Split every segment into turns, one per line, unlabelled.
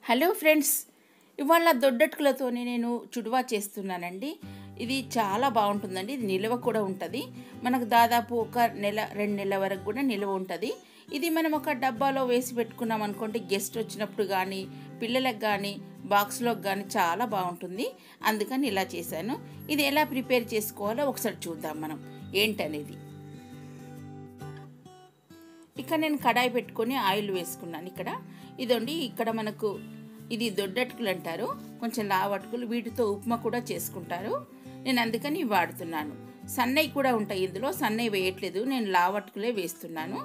Hello friends, ఇవాళ దొడ్డటుకులతోనే నేను చుడువా చేస్తున్నానండి. ఇది చాలా బాగుంటుందండి. ఇది నిల్వ కూడా ఉంటుంది. మనకు దాదాపు ఒక నెల 2 నెలల వరకు కూడా నిల్వ ఉంటుంది. ఇది మనం ఒక డబ్బాలో వేసి పెట్టుకున్నాం అనుకోండి, గెస్ట్ వచ్చినప్పుడు కానీ పిల్లలకు కానీ బాక్స్లోకి కానీ చాలా బాగుంటుంది. అందుకని ఇలా చేశాను. ఇది ఎలా ప్రిపేర్ చేసుకోవాలో ఒకసారి చూద్దాం మనం ఏంటనేది. ఇక్కడ నేను కడాయి పెట్టుకొని ఆయిల్ వేసుకున్నాను. ఇక్కడ మనకు ఇది దొడ్డటుకులు అంటారు, కొంచెం లావటుకులు. వీటితో ఉప్మా కూడా చేసుకుంటారు. నేను అందుకని వాడుతున్నాను. సన్నవి కూడా ఉంటాయి ఇందులో, సన్నవి వేయట్లేదు, నేను లావటుకులే వేస్తున్నాను.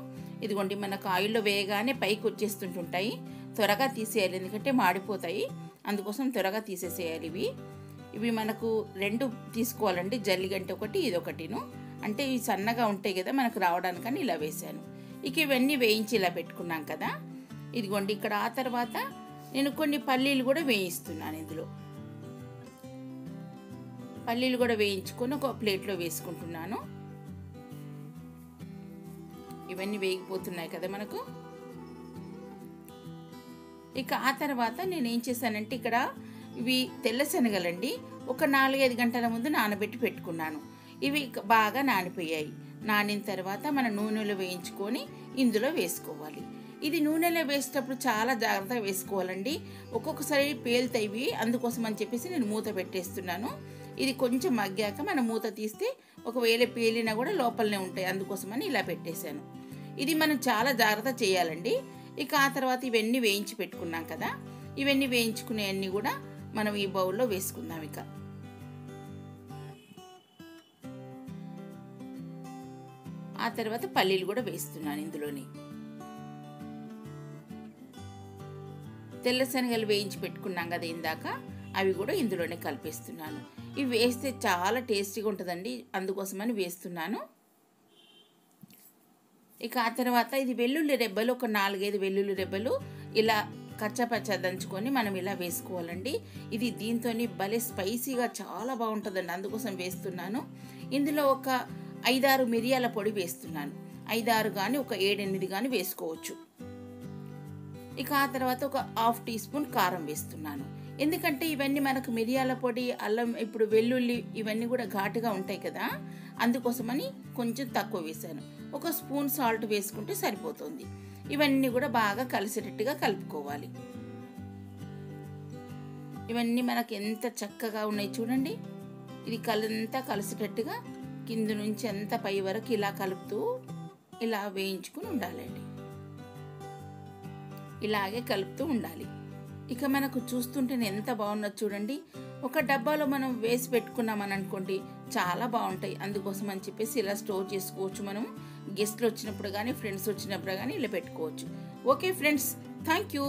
ఇదిగోండి, మనకు ఆయిల్లో వేయగానే పైకి వచ్చేస్తుంటుంటాయి. త్వరగా తీసేయాలి, ఎందుకంటే మాడిపోతాయి. అందుకోసం త్వరగా తీసేసేయాలి. ఇవి మనకు 2 తీసుకోవాలండి, జల్లిగంట ఒకటి, ఇదొకటిను. అంటే ఇవి సన్నగా ఉంటాయి కదా మనకు రావడానికని ఇలా వేసాను. ఇవన్నీ వేయించి ఇలా పెట్టుకున్నాం కదా. ఇదిగోండి, ఇక్కడ ఆ తర్వాత నేను కొన్ని పల్లీలు కూడా వేయిస్తున్నాను. ఇందులో పల్లీలు కూడా వేయించుకొని ఒక ప్లేట్లో వేసుకుంటున్నాను. ఇవన్నీ వేగిపోతున్నాయి కదా మనకు. ఆ తర్వాత నేను ఏం చేశానంటే, ఇక్కడ ఇవి తెల్ల శనగలండి. ఒక 4-5 గంటల ముందు నానబెట్టి పెట్టుకున్నాను. ఇవి బాగా నానిపోయాయి. నానిన తర్వాత మనం నూనెలో వేయించుకొని ఇందులో వేసుకోవాలి. ఇది నూనెలో వేసేటప్పుడు చాలా జాగ్రత్తగా వేసుకోవాలండి. ఒక్కొక్కసారి పేలుతాయి, అందుకోసం అని చెప్పేసి నేను మూత పెట్టేస్తున్నాను. ఇది కొంచెం మగ్గాక మనం మూత తీస్తే ఒకవేళ పేలినా కూడా లోపలనే ఉంటాయి, అందుకోసమని ఇలా పెట్టేశాను. ఇది మనం చాలా జాగ్రత్త చేయాలండి. ఆ తర్వాత ఇవన్నీ వేయించి పెట్టుకున్నాం కదా, ఇవన్నీ వేయించుకునేవన్నీ కూడా మనం ఈ బౌల్లో వేసుకుందాం. ఆ తర్వాత పల్లీలు కూడా వేస్తున్నాను ఇందులోని. తెల్ల శనగలు వేయించి పెట్టుకున్నాం కదా ఇందాక, అవి కూడా ఇందులోనే కలిపేస్తున్నాను. ఇవి వేస్తే చాలా టేస్టీగా ఉంటుందండి, అందుకోసమని వేస్తున్నాను. ఆ తర్వాత ఇది వెల్లుల్లి రెబ్బలు, ఒక 4-5 వెల్లుల్లి రెబ్బలు ఇలా కచ్చపచ్చ దంచుకొని మనం ఇలా వేసుకోవాలండి. ఇది దీంతో భలే స్పైసీగా చాలా బాగుంటుందండి, అందుకోసం వేస్తున్నాను. ఇందులో ఒక 5-6 మిరియాల పొడి వేస్తున్నాను. 5-6 కానీ ఒక 7-8 కానీ వేసుకోవచ్చు. ఆ తర్వాత ఒక 1/2 టీ స్పూన్ కారం వేస్తున్నాను. ఎందుకంటే ఇవన్నీ మనకు మిరియాల పొడి, అల్లం, ఇప్పుడు వెల్లుల్లి ఇవన్నీ కూడా ఘాటుగా ఉంటాయి కదా, అందుకోసమని కొంచెం తక్కువ వేసాను. 1 స్పూన్ సాల్ట్ వేసుకుంటే సరిపోతుంది. ఇవన్నీ కూడా బాగా కలిసేటట్టుగా కలుపుకోవాలి. ఇవన్నీ మనకు ఎంత చక్కగా ఉన్నాయి చూడండి. ఇది అంతా కలిసేటట్టుగా కింద నుంచి అంతా పై వరకు ఇలా కలుపుతూ ఇలా వేయించుకుని ఉండాలండి. ఇలాగే కలుపుతూ ఉండాలి. మనకు చూస్తుంటేనే ఎంత బాగున్నది చూడండి. ఒక డబ్బాలో మనం వేసి పెట్టుకున్నామని అనుకోండి, చాలా బాగుంటాయి. అందుకోసం అని చెప్పేసి ఇలా స్టోర్ చేసుకోవచ్చు. మనం గెస్ట్లు వచ్చినప్పుడు కానీ ఫ్రెండ్స్ వచ్చినప్పుడు కానీ ఇలా పెట్టుకోవచ్చు. Okay friends, thank you.